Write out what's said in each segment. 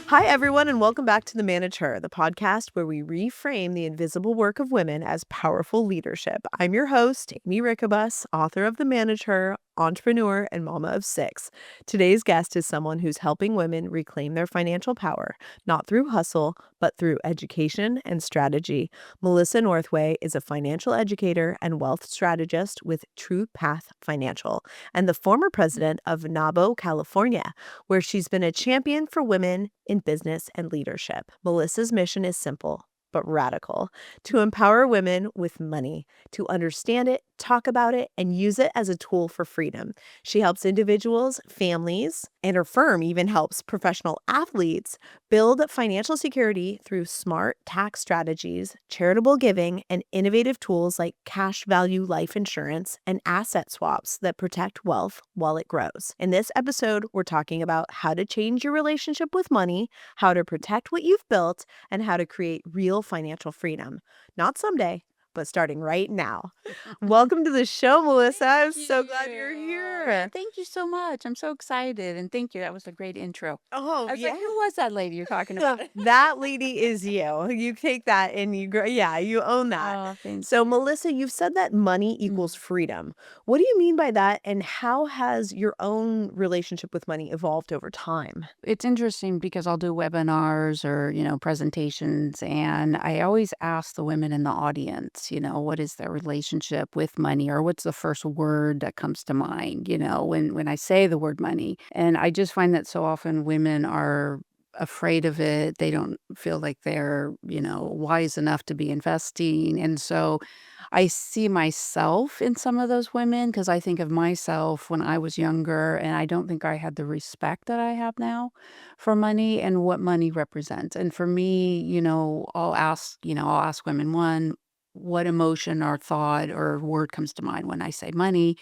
Hi, everyone, and welcome back to The Manage Her, the podcast where we reframe the invisible work of women as powerful leadership. I'm your host, Aimee Rickabus, author of The Manage Her, entrepreneur, and mama of 6. Today's guest is someone who's helping women reclaim their financial power, not through hustle, but through education and strategy. Melissa Northway is a financial educator and wealth strategist with True Path Financial and the former president of NABO California, where she's been a champion for women in business and leadership. Melissa's mission is simple but radical: to empower women with money, to understand it, talk about it, and use it as a tool for freedom. She helps individuals, families, and her firm even helps professional athletes build financial security through smart tax strategies, charitable giving, and innovative tools like cash value life insurance and asset swaps that protect wealth while it grows. In this episode, we're talking about how to change your relationship with money, how to protect what you've built, and how to create real financial freedom. Not someday, but starting right now. Welcome to the show, Melissa. I'm so glad you're here. Thank you so much. I'm so excited. And thank you. That was a great intro. Oh, I was yeah. like, who was that lady you're talking about? That lady is you. You take that and you own that. Oh, thank So, you. Melissa, you've said that money equals freedom. What do you mean by that? And how has your own relationship with money evolved over time? It's interesting because I'll do webinars or, presentations. And I always ask the women in the audience, what is their relationship with money or what's the first word that comes to mind, when I say the word money. And I just find that so often women are afraid of it. They don't feel like they're, wise enough to be investing. And so I see myself in some of those women because I think of myself when I was younger, and I don't think I had the respect that I have now for money and what money represents. And for me, I'll ask women, one, what emotion or thought or word comes to mind when I say money.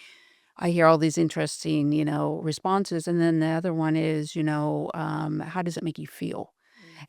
I hear all these interesting, responses. And then the other one is, how does it make you feel?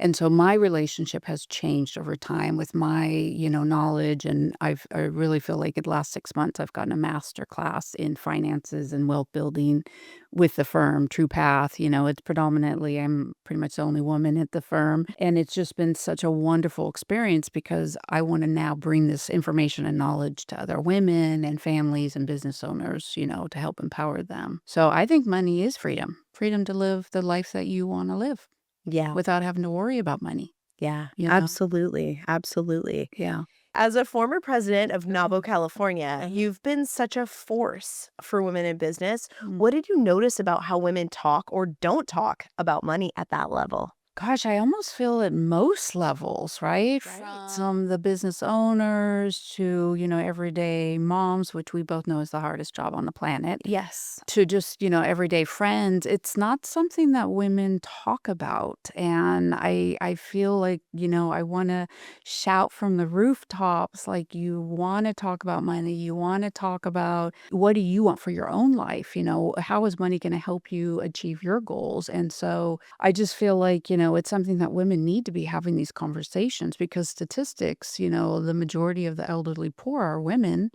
And so my relationship has changed over time with my, knowledge, and I really feel like in the last 6 months I've gotten a master class in finances and wealth building with the firm True Path. It's predominantly I'm pretty much the only woman at the firm, and it's just been such a wonderful experience because I want to now bring this information and knowledge to other women and families and business owners, to help empower them. So I think money is freedom. Freedom to live the life that you want to live Yeah. without having to worry about money, Yeah, you know? absolutely. Absolutely. Yeah. As a former president of NABO, Mhm. California, you've been such a force for women in business. Mm. What did you notice about how women talk or don't talk about money at that level? Gosh, I almost feel at most levels, right? Right. From the business owners to, everyday moms, which we both know is the hardest job on the planet, Yes. to just, everyday friends. It's not something that women talk about. And I feel like, I want to shout from the rooftops, like you want to talk about money, you want to talk about what do you want for your own life? How is money going to help you achieve your goals? And so I just feel like, it's something that women need to be having these conversations because statistics, the majority of the elderly poor are women,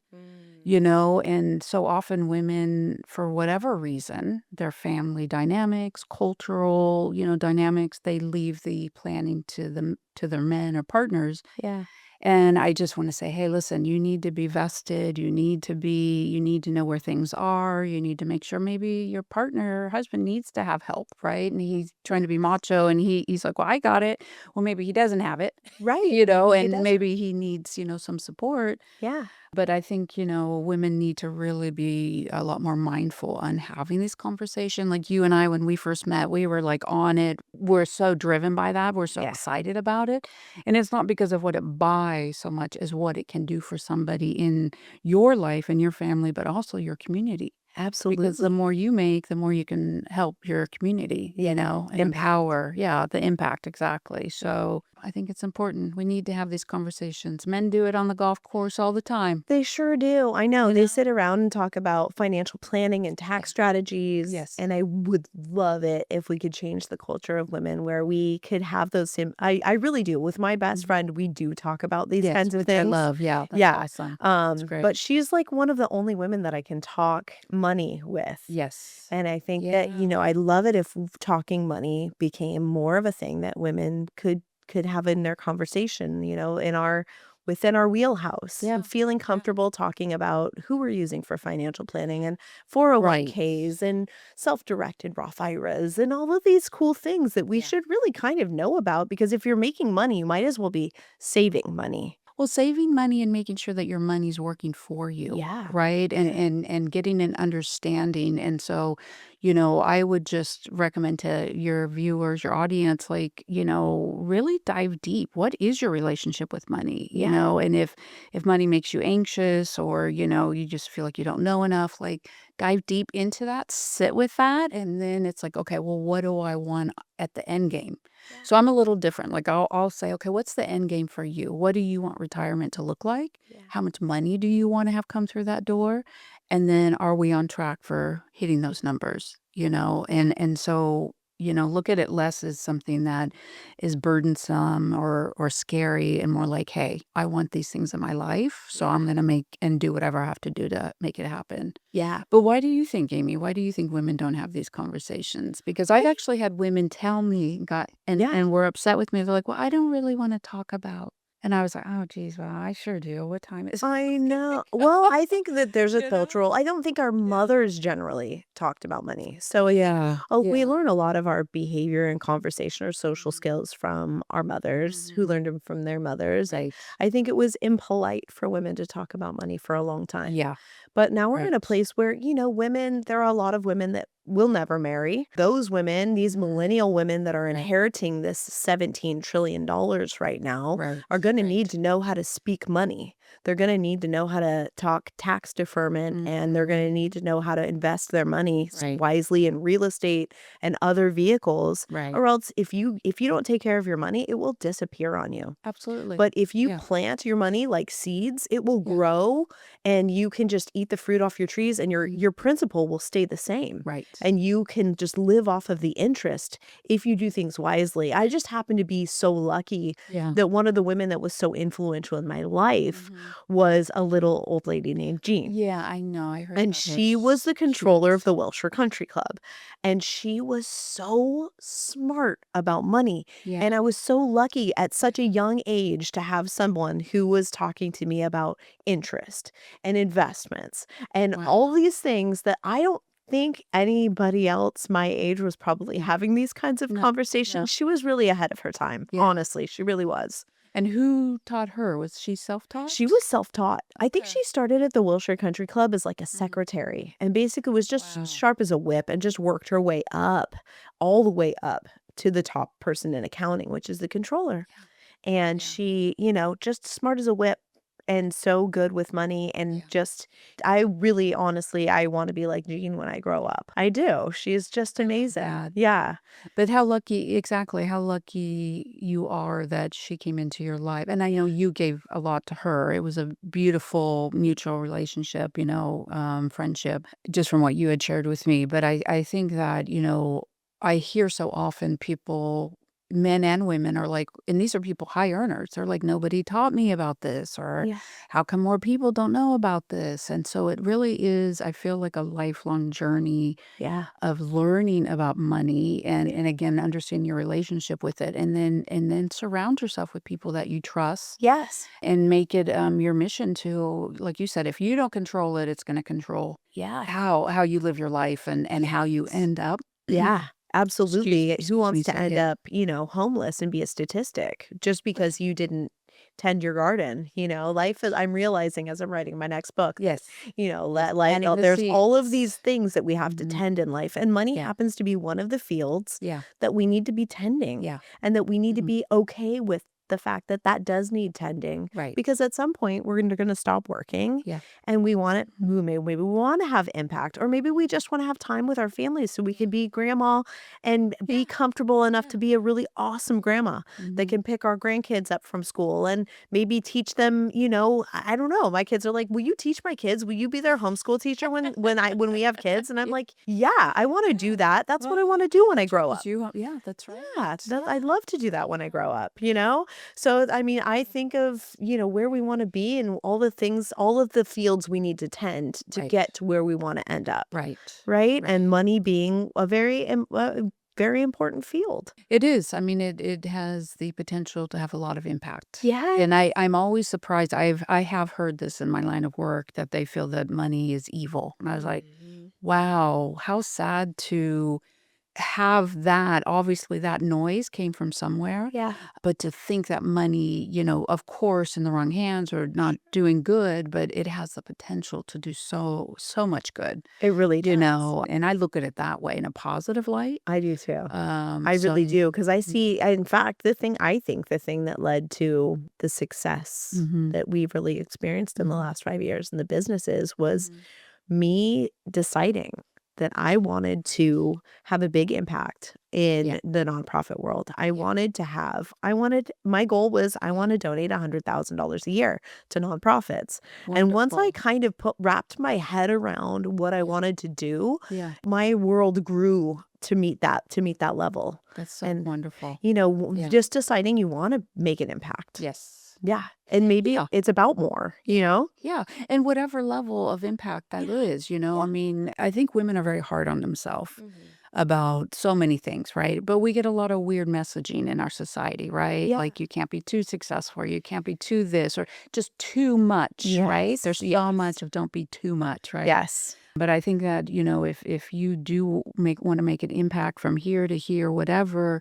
and so often women, for whatever reason, their family dynamics, cultural, dynamics, they leave the planning to their men or partners. Yeah. And I just want to say, hey, listen, you need to be vested. You need to know where things are. You need to make sure maybe your partner or husband needs to have help, right? And he's trying to be macho and he's like, well, I got it. Well, maybe he doesn't have it, Right. Maybe he and doesn't. maybe he needs, some support. Yeah. But I think, women need to really be a lot more mindful on having this conversation. Like you and I, when we first met, we were like on it. We're so driven by that. We're so Yeah. excited about it. And it's not because of what it buys so much as what it can do for somebody in your life and your family, but also your community. Because the Absolutely. more you make, the more you can help your community, and Impact. empower. Yeah, the impact, exactly. So I think it's important. We need to have these conversations. Men do it on the golf course all the time. They sure do. I know. You They know? sit around and talk about financial planning and tax strategies. Yes. And I would love it if we could change the culture of women where we could have those same. I really do. With my best friend, we do talk about these Yes, kinds of which I things. love. Yeah, that's Yeah. awesome. That's great. But she's like one of the only women that I can talk money with. Yes. And I think that, Yeah. I love it if talking money became more of a thing that women could have in their conversation, within our wheelhouse, Yeah. and feeling Yeah. comfortable talking about who we're using for financial planning and Right. 401ks and self-directed Roth IRAs and all of these cool things that we Yeah. should really kind of know about, because if you're making money, you might as well be saving money. Well, saving money and making sure that your money's working for you, Yeah. right? And getting an understanding. And so, I would just recommend to your viewers, your audience, like, really dive deep. What is your relationship with money? Yeah. And if money makes you anxious, or, you just feel like you don't know enough, like, dive deep into that, sit with that, and then it's like, okay, well, what do I want at the end game? Yeah. So I'm a little different. Like, I'll say, "Okay, what's the end game for you? What do you want retirement to look like? Yeah. How much money do you wanna have come through that door? And then are we on track for hitting those numbers?" And so, look at it less as something that is burdensome or scary, and more like, "Hey, I want these things in my life, so Yeah. I'm gonna make and do whatever I have to do to make it happen." Yeah. But why do you think, Amy, why do you think women don't have these conversations? Because I've actually had women tell me, got Yeah. and were upset with me. They're like, "Well, I don't really wanna talk about," and I was like, "Oh, geez, well, I sure do. What time is I know. it?" Well, I think that there's a You know? cultural I don't think our Yeah. mothers generally talked about money. So I think, Yeah, we yeah. learn a lot of our behavior and conversation or social Mhm, skills from our mothers, who mhm. learned them from their mothers, and Right. I think it was impolite for women to talk about money for a long time. Yeah, But now we're in a correct. place where, women there are a lot of women that will never marry. Those women, these Mhm. millennial women that are Right, inheriting this $17 trillion right now, right, are gonna need right. to know how to speak money. They're gonna need to know how to talk tax deferment, and they're gonna Mhm. need to know how to invest their money Right, wisely in real estate and other vehicles, right. or else if you don't take care of your money, it will disappear on you. Absolutely. But if you Yeah, plant your money like seeds, it will yeah. grow, and you can just eat the fruit off your trees, and your Mhm. your principal will stay the same. Right. And you can just live off of the interest if you do things wisely. I just happen to be so lucky Yeah. that one of the women that was so influential in my life Mhm. was a little old lady named Jean. Yeah, I know, I heard And about her. she was the She controller of was. the Wilshire Country Club, and she was so smart about money, Yeah, and I was so lucky at such a young age to have someone who was talking to me about interest and investments and wow. all these things that I don't think anybody else my age was probably No, having these kinds of no, no. conversations. She was really ahead of her time, Yeah. honestly, she really was. And who taught her? Was she She self-taught? was self-taught. I think Okay. she started at the Wilshire Country Club as, like, a Mhm. secretary, and basically was just Wow. sharp as a whip and just worked her way up, all the way up to the top person in accounting, which is the controller. Yeah, And yeah, she, just smart as a whip and so good with money, and yeah. just I really honestly, I wanna be like Jean when I grow up. I do. She's just I love amazing. that. Yeah. But how lucky, exactly, how lucky you are that she came into your life, and I know you gave a lot to her. It was a beautiful mutual relationship, friendship, just from what you had shared with me. But I think that, I hear so often people, men and women, are like, and these are people, high earners, they're like, "Nobody taught me about this," or Yeah. "How come more people don't know about this?" And so it really is, I feel like, a lifelong journey Yeah. of learning about money, and Yeah. again, understanding your relationship with it, and then surround yourself with people that you trust, Yes. and make it, your mission to, like you said, if you don't control it, it's gonna control Yeah. how you live your life, and how you Yes. end up. Yeah, Excuse absolutely. Who excuse wants me, to say end it. up, homeless and be a statistic just because you didn't tend your garden? Life is I'm realizing as I'm writing my next book that, Yes. Yes, planting the there's all of these seeds. things that we have to Mhm. tend in life, and money Yeah, happens to be one of the fields yeah, that we need to be tending, yeah. and that we need to Mhm. be okay with the fact that that does need tending, Right. because at some point we're gonna stop working, Yeah. and we want it Mhm. maybe we wanna have impact, or maybe we just wanna have time with our families so we Yeah. can be grandma and be Yeah, comfortable enough yeah. to be a really awesome grandma that Mhm. can pick our grandkids up from school and maybe teach them, I don't know. My kids are like, "Will you teach my kids? Will you be their homeschool teacher when we have kids?" And I'm Yeah, like, "Yeah, I wanna do yeah. that. That's what I Well, wanna do when I that's right, grow 'cause up." you, yeah, that's right. Yeah, I'd Yeah. love to do that when I grow up, you know? So, I mean, I think of, where we want to be and all the things, all of the fields we need to tend to Right. get to where we want to end up. Right. Right. Right. And money being a very important field. It is. I mean, it has the potential to have a lot of impact. Yeah. And I'm always surprised. I have heard this in my line of work that they feel that money is evil. And I was like, wow, how sad to have that. Obviously, that noise came from somewhere. Yeah. But to think that money, of course, in the wrong hands or not doing good, but it has the potential to do so much good, It really does. and I look at it that way in a positive light. I do too. I So really do, because I see, in fact, the thing that led to the success Mhm. that we've really experienced in the Mhm. last 5 years in the businesses was Mhm. me deciding that I wanted to have a big impact in Yeah. the nonprofit world. My goal was I want to donate $100,000 a year to nonprofits. And once I Wonderful. kind of wrapped my head around what I wanted to do, Yeah. my world grew to meet that level. That's so And, wonderful. Yeah. just deciding you want to make an impact. Yes. Yeah. And maybe Yeah. it's about more, Yeah. And whatever level of impact that is, I mean, I think women are very hard on themselves about so many things, right? But we get a lot of weird messaging in our society, right? Yeah. Like you can't be too successful, or you can't be too this, or just too much, right? There's so Yes. much of don't be too much, right? Yes. But I think that, if you do want to make an impact from here to here, whatever,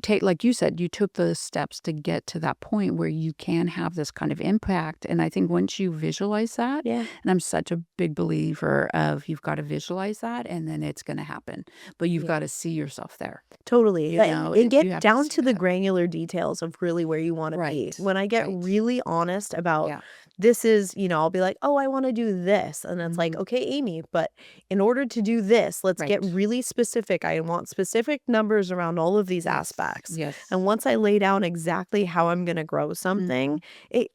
take, like you said, you took the steps to get to that point where you can have this kind of impact. And I think once you visualize that, Yeah. and I'm such a big believer of you've got to visualize that and then it's going to happen. But you've got to see yourself there. Totally. And You get have to down see to the that. granular details of really where you want to be. Right. When I get Right. really honest about Yeah. this is, I'll be like, oh, I want to do this. And it's like, Mhm. okay, Aimee, but in order to do this, let's get Right. really specific. I want specific numbers around all of these aspects. Yes. And once I lay down exactly how I'm going to grow something, it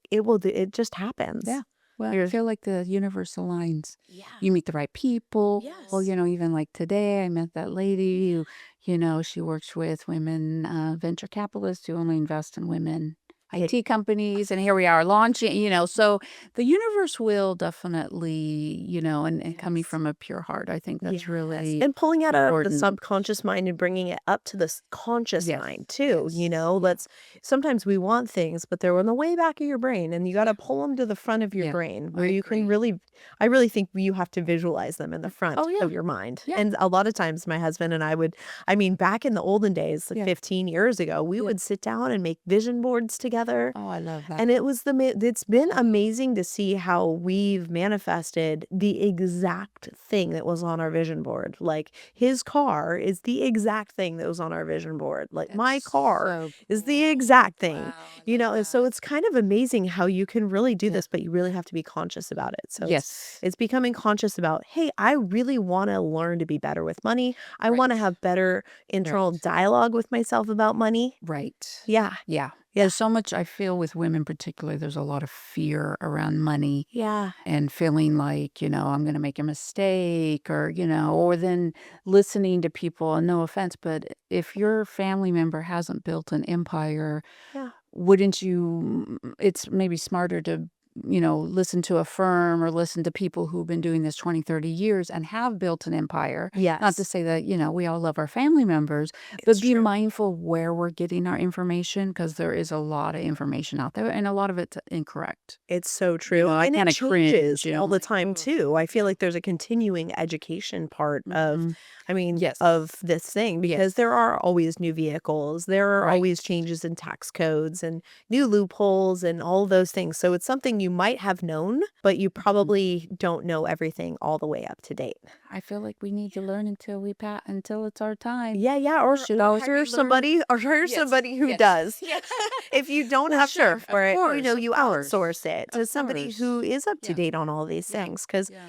just happens. Yeah. Well, I You're- feel like the universe aligns. Yeah. You meet the right people. Yes. Even like today, I met that lady who, she works with women, venture capitalists who only invest in women IT companies. And here we are launching, so the universe will definitely, and coming from a pure heart, I think that's really And pulling it out of the important. subconscious mind and bringing it up to the conscious Yes. mind too, Yes. sometimes we want things, but they're in the way back of your brain, and you got to pull them to the front of your Yeah, brain I where you can agree. I really think you have to visualize them in the front Oh, yeah. of your mind. Yeah. And a lot of times my husband and back in the olden days, like Yeah. 15 years ago, we Yeah. would sit down and make vision boards together. Oh, I love that. And it's been amazing to see how we've manifested the exact thing that was on our vision board. Like his car is the exact thing that was on our vision board. Like my That's car so is the cool. exact thing, Wow, I love and so that. it's kind of amazing how you can really do Yeah. this, but you really have to be conscious about it. So Yes. it's becoming conscious about, hey, I really want to learn to be better with money. I want to Right. have better internal Right. dialogue with myself about money. Right. Yeah. Yeah. Yeah. There's so much, I feel, with women particularly, there's a lot of fear around money Yeah. and feeling like, I'm going to make a mistake or then listening to people, and no offense, but if your family member hasn't built an empire, Yeah. wouldn't you, it's maybe smarter to, listen to a firm or listen to people who've been doing this 20, 30 years and have built an empire. Yes. Not to say that, we all love our family members, but It's be true. mindful where we're getting our information, because there is a lot of information out there and a lot of it's incorrect. It's so true. I And it kinda changes cringe, all the like, time ugh. too. I feel like there's a continuing education part of, Mhm. Yes. of this thing, because Yes. there are always new vehicles. There are Right. always changes in tax codes and new loopholes and all those things. So it's something you might have known, but you probably don't know everything all the way up to date. I feel like we need to learn until it's our time. Yeah, yeah. Or Should always hire be somebody who Yes. does. Yes. If you don't Well, have sure, time for of it, course, of you course, outsource it to of somebody course. who is up to Yeah. date on all these Yeah. things. Because, Yeah.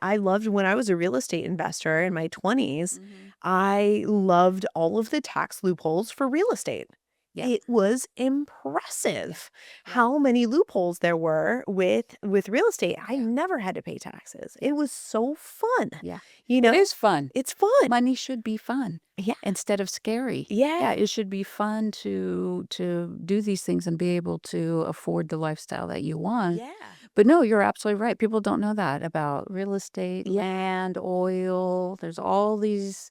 I loved when I was a real estate investor in my 20s, Mhm. I loved all of the tax loopholes for real estate. Yeah. it was impressive how many loopholes there were with real estate. I never had to pay taxes. It was so fun. Yeah. You It know, is fun. it's fun. Money should be fun Yeah. instead of scary. Yeah. Yeah, it should be fun to do these things and be able to afford the lifestyle that you want. Yeah. But no, you're absolutely right. People don't know that about real estate, Yeah. land, oil. There's all these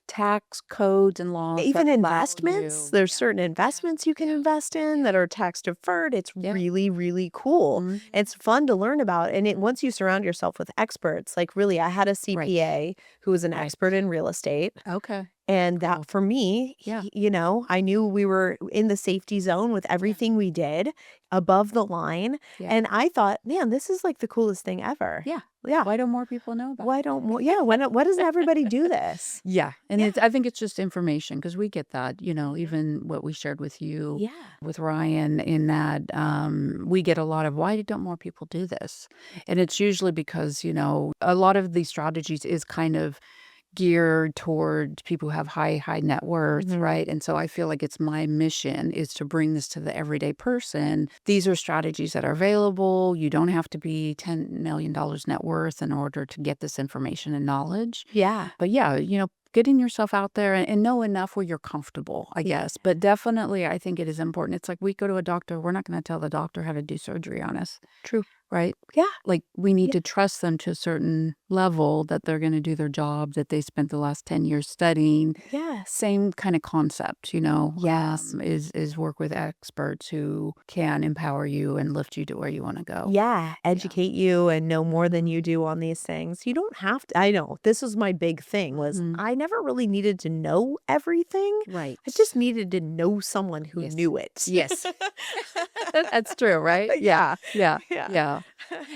tax codes and laws Even that allow investments, you. there's certain investments you can invest in that are tax deferred. It's Yeah. really, really cool. Mhm. It's fun to learn about. And once you surround yourself with experts, like really, I had a Right. CPA who was an Right. expert in real estate. Okay. And Cool. that for me, Yeah. I knew we were in the safety zone with everything we did above the line. Yeah. And I thought, man, this is like the coolest thing ever. Yeah. Yeah. Why don't more people know about it? Why don't more? Yeah. Why doesn't everybody do this? Yeah, and Yeah. I think it's just information because we get that, even what we shared with you Yeah. with Ryan in that we get a lot of why don't more people do this? And it's usually because, a lot of these strategies is kind of geared toward people who have high net worth, Mhm. right? And so I feel like it's my mission is to bring this to the everyday person. These are strategies that are available. You don't have to be $10 million net worth in order to get this information and knowledge. Yeah. But yeah, getting yourself out there and know enough where you're comfortable, I guess. But definitely, I think it is important. It's like we go to a doctor, we're not going to tell the doctor how to do surgery on us. True. Right? Yeah. Like we need Yeah. to trust them to a certain level that they're going to do their job that they spent the last 10 years studying. Yes. Same kind of concept, Yes. is work with experts who can empower you and lift you to where you want to go. Yeah, educate you and know more than you do on these things. You don't have to. I know this was my big thing was Mhm. I never really needed to know everything. Right. I just needed to know someone who Yes. knew it. Yes. That's true, right? Yeah. Yeah. Yeah. Yeah.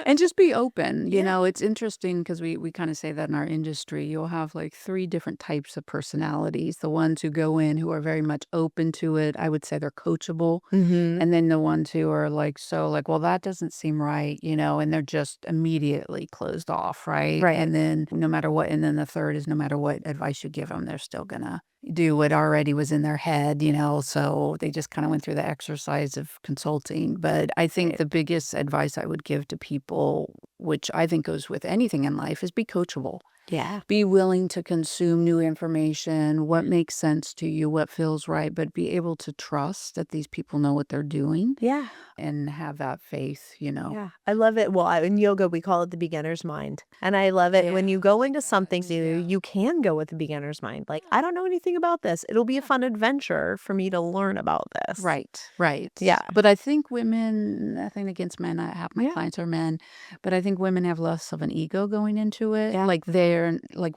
And just be open. Yeah. It's interesting because we kind of say that in our industry. You'll have like 3 different types of personalities. The ones who go in who are very much open to it. I would say they're coachable. Mhm. And then the ones who are well, that doesn't seem right, and they're just immediately closed off, right? Right. And then no matter what, and then the third is no matter what advice you give them, they're still gonna do what already was in their head, so they just kind of went through the exercise of consulting. But I think Right. the biggest advice I would give to people, which I think goes with anything in life, is be coachable. Yeah. Be willing to consume new information, what makes sense to you, what feels right, but be able to trust that these people know what they're doing Yeah. and have that faith. Yeah. I love it. Well, in yoga, we call it the beginner's mind. And I love it when you go into something new, you can go with the beginner's mind. Like, I don't know anything about this. It'll be a fun adventure for me to learn about this. Right, right. Yeah. But I think women, nothing against men, I have my Yeah. clients are men, but I think women have less of an ego going into it. Yeah. Like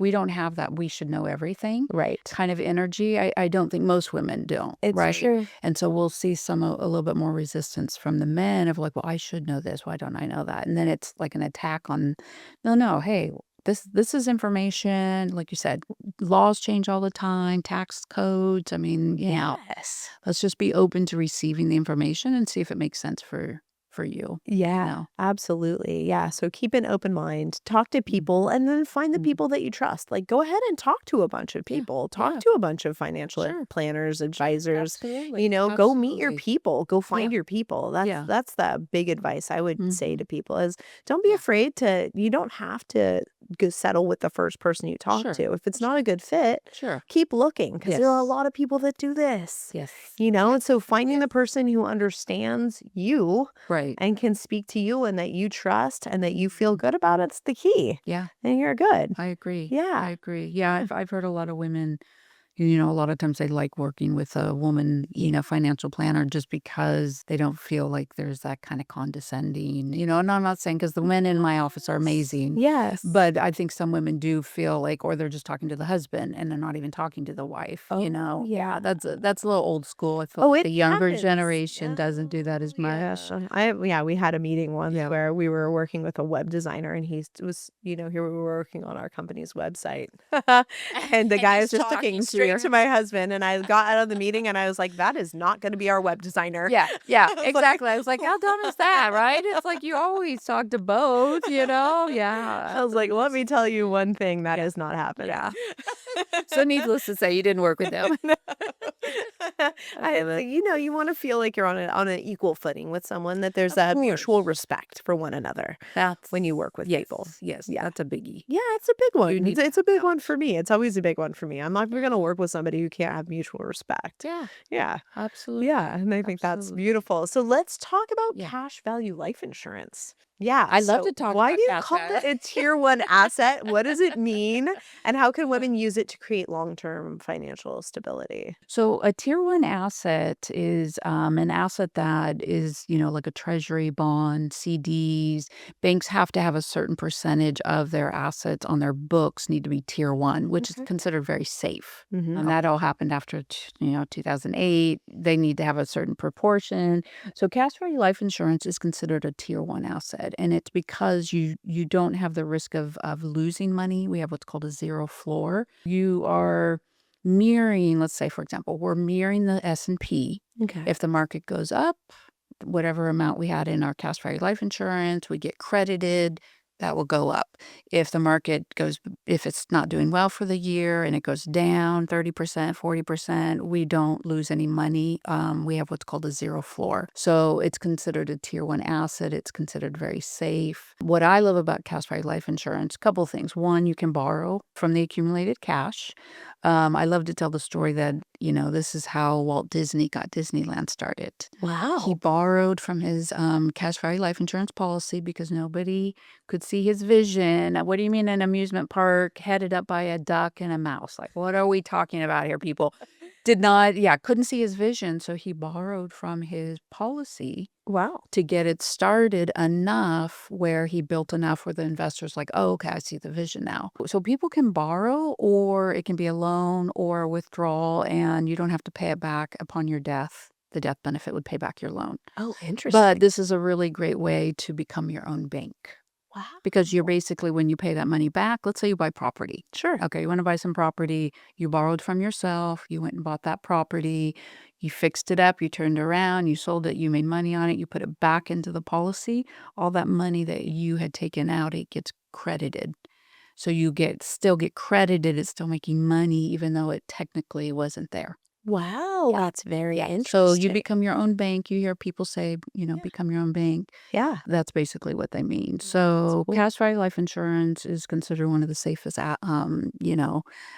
we don't have that we should know everything Right. kind of energy. I don't think most women don't, It's right? true. And so we'll see a little bit more resistance from the men of like, well, I should know this. Why don't I know that? And then it's like an attack on, no, hey, this is information. Like you said, laws change all the time, tax codes. I mean, Yes. let's just be open to receiving the information and see if it makes sense for you. Yeah, absolutely. Yeah. So keep an open mind, talk to people, and then find the Mhm. people that you trust. Like go ahead and talk to a bunch of Yeah, people, talk yeah. to a bunch of financial Sure. planners, advisors, Absolutely. go meet your Absolutely. people, go find Yeah. your people. That's Yeah. that's the big advice I would say Mhm. to people is don't be Yeah. afraid you don't have to go settle with the first person you talk Sure. to. If it's not a good fit, Sure. keep looking because there are a Yes. lot of people that do this. Yes. And so finding the person who understands you Right. and can speak to you and that you trust and that you feel good about it's the key. Yeah. And you're good. I agree. Yeah. I agree. Yeah, I've heard a lot of women, a lot of times they like working with a woman, financial planner just because they don't feel like there's that kind of condescending, and I'm not saying because the men in my office are amazing. Yes. But I think some women do feel like, or they're just talking to the husband and they're not even talking to the wife, Oh, Yeah, that's a little old school. I feel Oh, like it the younger happens. generation doesn't do that as much. We had a meeting once Yeah. where we were working with a web designer and he was, here we were working on our company's website. And the guy was just looking straight to my husband and I got out of the meeting and I was like, that is not going to be our web designer. Yeah, exactly. I was like, how dumb is that, right? It's like you always talk to both, Yeah. I was like, let me tell you one thing that is not happening. Yeah. So needless to say, you didn't work with them. I love it. You want to feel like you're on an equal footing with someone, that there's Of that mutual course. respect for one another That's when you work with people. yes, Yeah. that's a biggie. Yeah, it's a big one. You need It's to a have big one for balance. me. It's always a big one for me. I'm not going to work with somebody who can't have mutual respect. Yeah, Yeah. absolutely, Yeah, and I think that's absolutely. beautiful. So let's talk about Yeah. cash value life insurance. Yeah. I love So to talk why about do you cash call it value. a tier one asset? What does it mean? And how can women use it to create long-term financial stability? So a tier one asset is an asset that is, like a treasury bond, CDs. Banks have to have a certain percentage of their assets on their books need to be tier one, which is Okay. considered very safe. Mm-hmm. And that all happened after, 2008. They need to have a certain proportion. So cash value life insurance is considered a tier one asset. And it's because you don't have the risk of losing money. We have what's called a zero floor. You are mirroring, let's say, for example, we're mirroring the S&P. Okay. If the market goes up, whatever amount we had in our cash value life insurance, we get credited, that will go up. If the market goes, if it's not doing well for the year and it goes down 30%, 40%, we don't lose any money. We have what's called a zero floor. So it's considered a tier one asset. It's considered very safe. What I love about cash value life insurance, a couple of things. One, you can borrow from the accumulated cash. I love to tell the story that, this is how Walt Disney got Disneyland started. He Wow. borrowed from his cash value life insurance policy because nobody could see his vision. What do you mean an amusement park headed up by a duck and a mouse? Like, what are we talking about here, people? Couldn't see his vision. So he borrowed from his policy Wow. to get it started enough where he built enough where the investors like, oh, okay, I see the vision now. So people can borrow, or it can be a loan or a withdrawal, and you don't have to pay it back upon your death. The death benefit would pay back your loan. Oh, interesting. But this is a really great way to become your own bank. Wow. Because you're basically, when you pay that money back, let's say you buy property. Sure. Okay, you want to buy some property, you borrowed from yourself, you went and bought that property, you fixed it up, you turned around, you sold it, you made money on it, you put it back into the policy. All that money that you had taken out, it gets credited. So you still get credited, it's still making money even though it technically wasn't there. Wow, Yeah. that's very So you interesting. become your own bank. You hear people say, become your own bank. Yeah. That's basically what they mean. So cool. cash value life insurance is considered one of the safest,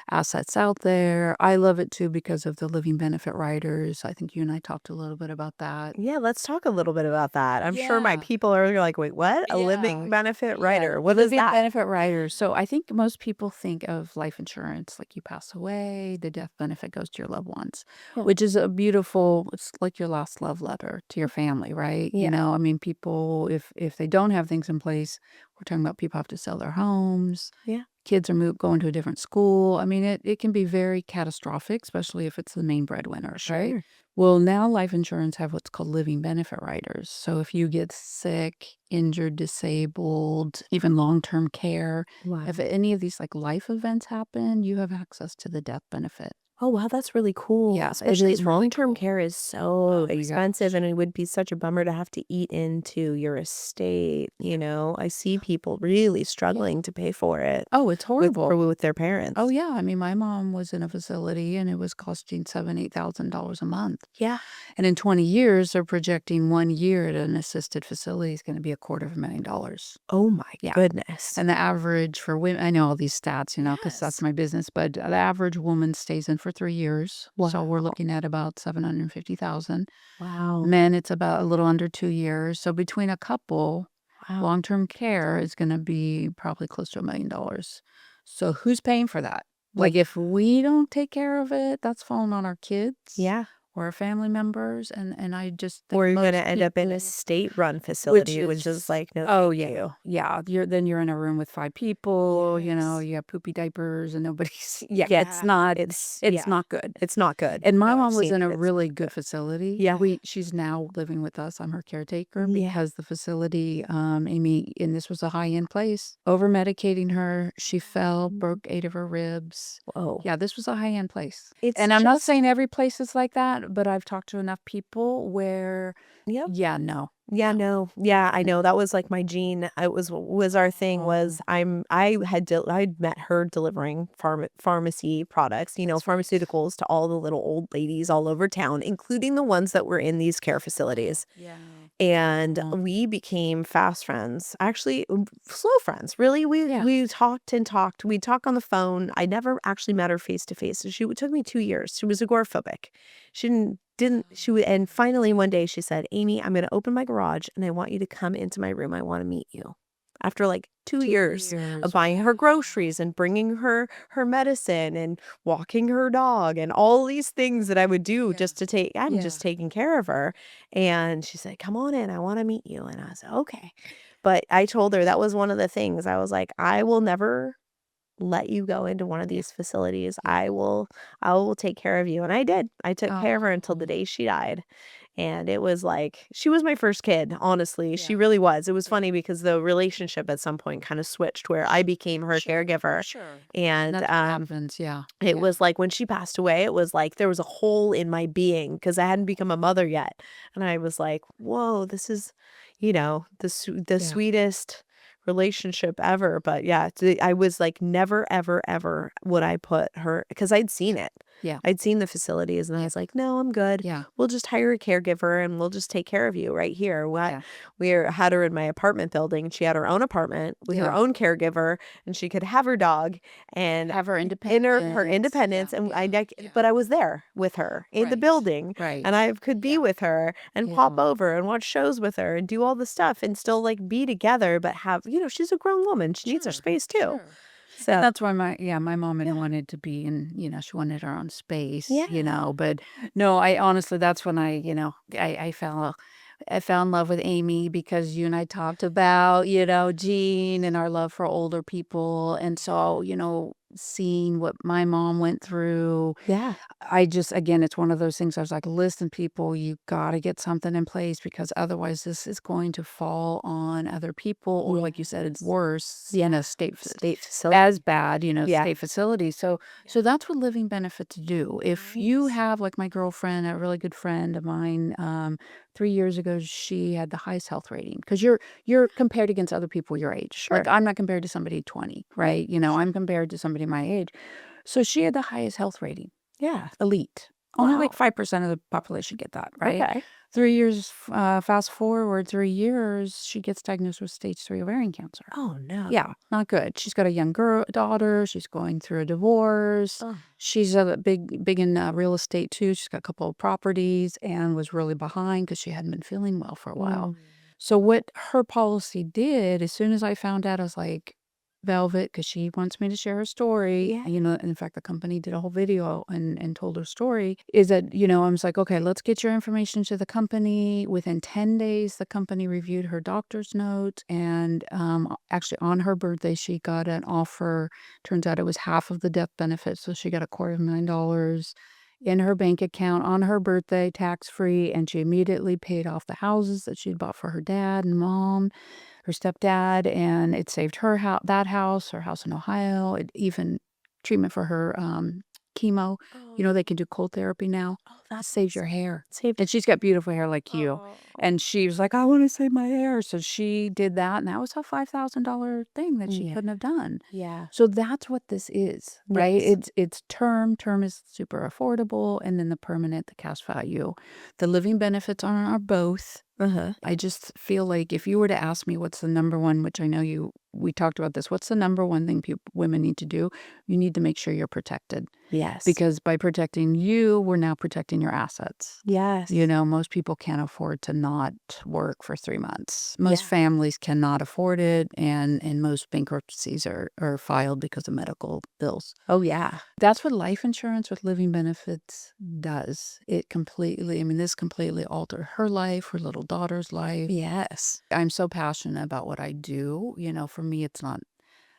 assets out there. I love it too because of the living benefit riders. I think you and I talked a little bit about that. Yeah, let's talk a little bit about that. I'm sure my Yeah. people are like, wait, what? A living benefit rider. What is Living that? benefit riders. So I think most people think of life insurance like you pass away, the death benefit goes to your loved ones, Yeah. which is it's like your last love letter to your family, right? Yeah. I mean, people, if they don't have things in place, we're talking about people have to sell their homes. Yeah. Kids are going to a different school. I mean, it can be very catastrophic, especially if it's the main breadwinners, right? Sure. Well, now life insurance have what's called living benefit riders. So if you get sick, injured, disabled, even long-term care, Wow. if any of these like life events happen, you have access to the death benefit. Oh, wow, that's really cool. Yeah, it Especially is really long-term cool. care is so Oh my expensive, gosh. and it would be such a bummer to have to eat into your estate. I see people really struggling to pay for it Oh, it's horrible. with their Oh parents. yeah, I mean, my mom was in a facility and it was costing $7,000-8,000 a month. Yeah. And in 20 years, they're projecting 1 year at an assisted facility is going to be $250,000. Oh my Yeah. goodness. And the average for women, I know all these stats, because that's Yes. my business, but the average woman stays in for 3 years. So we're Wow. looking at about 750,000. Wow. Men, it's about a little under 2 years. So between a couple, Wow. long-term care is going to be probably close to $1 million. So who's paying for that? Well- Like if we don't take care of it, that's falling on our kids. Yeah. Or our family members, and I just think Or you're most gonna end up in a people state-run facility, which is like, no oh, thank yeah. you. Yeah, you're in a room with 5 people, Yes. you have poopy diapers and nobody's Yeah, it's not yeah, not good. it's not good. And my No, I've mom was seen in it, a it's really not good facility. Yeah. She's now living with us. I'm her caretaker Yeah. because the facility, Amy, and this was a high-end place, over-medicating her. She fell, broke 8 of her ribs. Whoa. Yeah, this was a high-end place. It's And I'm not just saying every place is like that, that, but I've talked to enough people where, Yep. yeah, no. Yeah, no. Yeah, I know. That was like my gene. It was our thing Oh, was I'd met her delivering pharmacy products, that's right. pharmaceuticals to all the little old ladies all over town, including the ones that were in these care facilities. Yeah. And Oh, we became fast friends. Actually, slow friends. Really, we yeah. we talked and talked. We'd talk on the phone. I never actually met her face to face. So it took me 2 years. She was agoraphobic. She didn't she would and finally one day she said, "Aimee, I'm gonna open my garage and I want you to come into my room. I wanna meet you." After like 2 2 years of years. buying her Wow. groceries and bringing her medicine and walking her dog and all these things that I would do Yeah. just to take I'm Yeah. just taking care of her. And she said, "Come on in, I wanna meet you." And I said, "Okay." But I told her that was one of the things. I was like, "I will never let you go into one of Yeah. these facilities. Yeah. I will take care of you." And I did. I took care of her until the Oh, day she died. And it was like she was my first kid, honestly. She yeah. really was. It was Yeah. funny because the relationship at some point kind of switched where I became her Sure. caregiver. Sure. And And that's what happens. Yeah. it Yeah. was like when she passed away, it was like there was a hole in my being because I hadn't become a mother yet. And I was like, "Whoa, this is, the Yeah. sweetest relationship ever." But yeah, I was like, never, ever, ever would I put her because I'd seen it. Yeah. I'd seen the facilities and I Yeah. was like, "No, I'm good. Yeah. We'll just hire a caregiver and we'll just take care of you right here." Yeah. Had her in my apartment building. She had her own apartment with her Yeah. own caregiver and she could have her dog and Have her in her independence. independence, Yeah. and Yeah. Yeah. but I was there with her in the Right. building, and Right. I could be Yeah. with her and pop Yeah. over and watch shows with her and do all the stuff and still, like, be together, but have she's a grown woman, she needs her Sure. space too. Sure. And So that's why my mom had yeah. wanted to be in, she wanted her own space, Yeah. but no, I honestly, that's when I fell in love with Amy because you and I talked about, Jean and our love for older people. And so, seeing what my mom went through, Yeah. I just, again, it's one of those things I was like, listen, people, you got to get something in place because otherwise this is going to fall on other people. Or, like you said, it's Yes. worse, Yeah. state State facility. as bad, Yeah. state facilities. So, Yeah. so that's what living benefits do. If you Nice. have, like my girlfriend, a really good friend of mine, 3 years ago, she had the highest health rating because you're compared against other people your age. Like Sure. I'm not compared to somebody 20, right? I'm compared to somebody my age. So she had the highest health rating. Yeah. Elite. Only like Wow. 5% of the population get that, right? Okay. 3 years, fast forward 3 years, she gets diagnosed with stage 3 ovarian cancer. Oh, no. Yeah, not good. She's got a young daughter. She's going through a divorce. Oh. She's a big in real estate too. She's got a couple of properties and was really behind because she hadn't been feeling well for a while. Mm. So what her policy did, as soon as I found out, I was like, Velvet, because she wants me to share her story. Yeah. In fact, the company did a whole video and told her story. Is that, I was like, okay, let's get your information to the company. Within 10 days, the company reviewed her doctor's notes. And actually, on her birthday, she got an offer. Turns out it was half of the death benefit. So she got $250,000 in her bank account on her birthday, tax free. And she immediately paid off the houses that she'd bought for her dad and mom, her stepdad, and it saved her her house in Ohio. It even treatment for her chemo. Oh. They can do cold therapy now. Oh, It that's saves your awesome. hair. Saved And she's got beautiful hair like you. Oh. And she was like, I want to save my hair. So she did that. And that was a $5,000 thing that she Yeah. couldn't have done. Yeah. So that's what this is, right? Yes. It's term. Term is super affordable. And then the permanent, the cash value. The living benefits are both. Uh-huh. I just feel like if you were to ask me what's the number one, which I know we talked about this, what's the number one thing women need to do? You need to make sure you're protected Yes. because by protecting you, we're now protecting your assets. Yes. Most people can't afford to not work for 3 months. Most Yeah. families cannot afford it, and most bankruptcies are filed because of medical bills. Oh, yeah. That's what life insurance with living benefits does. This completely altered her life, her little daughter's life. Yes. I'm so passionate about what I do. For me,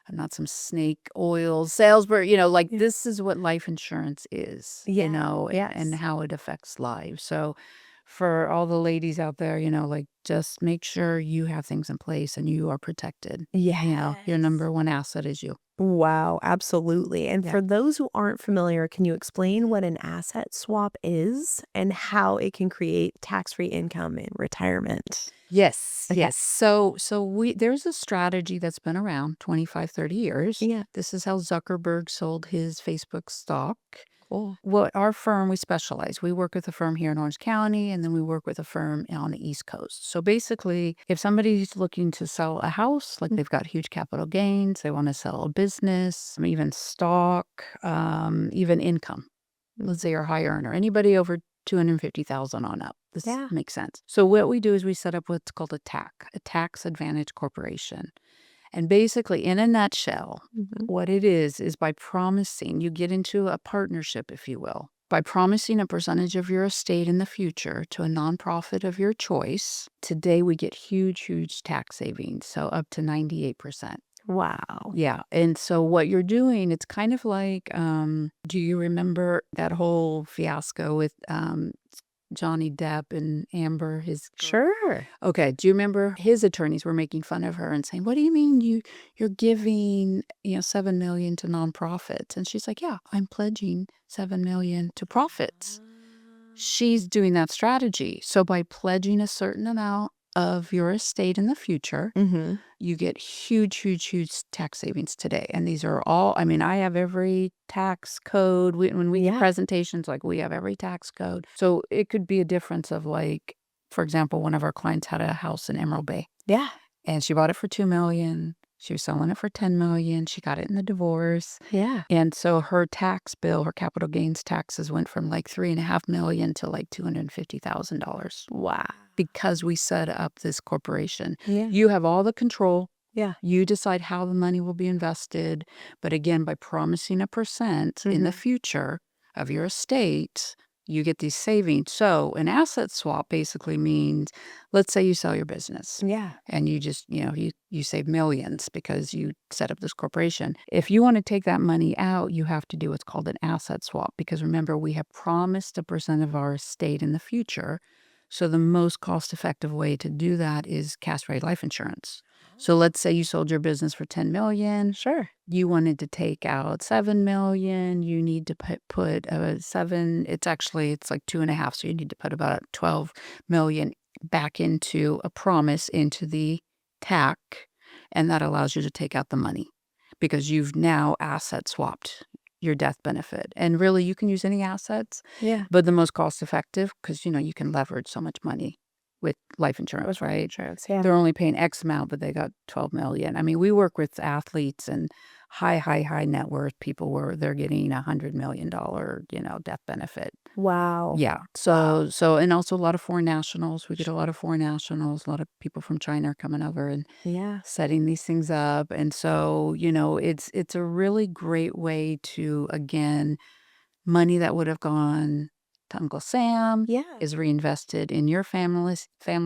I'm not some snake oil salesperson, like Yeah. this is what life insurance is, Yeah. and Yes. how it affects lives. So for all the ladies out there, like just make sure you have things in place and you are protected. Your Yes. number one asset is you. Wow, absolutely. And Yeah. for those who aren't familiar, can you explain what an asset swap is and how it can create tax-free income in retirement? Yes, Okay. yes. So there's a strategy that's been around 25, 30 years. Yeah. This is how Zuckerberg sold his Facebook stock. Cool. What our firm, we specialize. We work with a firm here in Orange County, and then we work with a firm on the East Coast. So basically, if somebody's looking to sell a house, like they've got huge capital gains, they want to sell a business, even stock, even income. Let's say you're a high earner, anybody over 250,000 on up. This Yeah. makes sense. So what we do is we set up what's called a TAC, a tax advantage corporation. And basically, in a nutshell, Mhm. what it is by promising, you get into a partnership, if you will, by promising a percentage of your estate in the future to a nonprofit of your choice. Today, we get huge, huge tax savings, so up to 98%. Wow. Yeah, and so what you're doing, it's kind of like, do you remember that whole fiasco with, Johnny Depp and Amber, his girl? Sure. Okay, do you remember his attorneys were making fun of her and saying, "What do you mean you're giving, 7 million to nonprofits?" And she's like, "Yeah, I'm pledging 7 million to profits." She's doing that strategy. So by pledging a certain amount of your estate in the future, Mhm. you get huge, huge, huge tax savings today. And these are all, I mean, I have every tax code. When we give Yeah. presentations, like we have every tax code. So it could be a difference of like, for example, one of our clients had a house in Emerald Bay Yeah. and she bought it for 2 million. She was selling it for 10 million. She got it in the divorce. Yeah. And so her tax bill, her capital gains taxes went from like 3.5 million to like $250,000 Wow. because we set up this corporation. Yeah. You have all the control. Yeah. You decide how the money will be invested. But again, by promising a percent in the Mhm. future of your estate, you get these savings. So an asset swap basically means, let's say you sell your business Yeah. and you just, you save millions because you set up this corporation. If you want to take that money out, you have to do what's called an asset swap because remember, we have promised a percent of our estate in the future. So the most cost-effective way to do that is cash-rate life insurance. So let's say you sold your business for 10 million. Sure. You wanted to take out 7 million. You need to put 7. It's like 2.5. So you need to put about 12 million back into a promise into the TAC. And that allows you to take out the money because you've now asset swapped your death benefit. And really, you can use any assets, Yeah. but the most cost effective because, you can leverage so much money with life insurance, With life right? insurance. Yeah. They're only paying X amount, but they got 12 million. I mean, we work with athletes and high net worth people where they're getting $100 million, death benefit. Wow. Yeah. Wow. So, and also a lot of foreign nationals. We get a lot of foreign nationals. A lot of people from China are coming over and Yeah. setting these things up. And so, it's a really great way to, again, money that would have gone to Uncle Sam Yeah. is reinvested in your family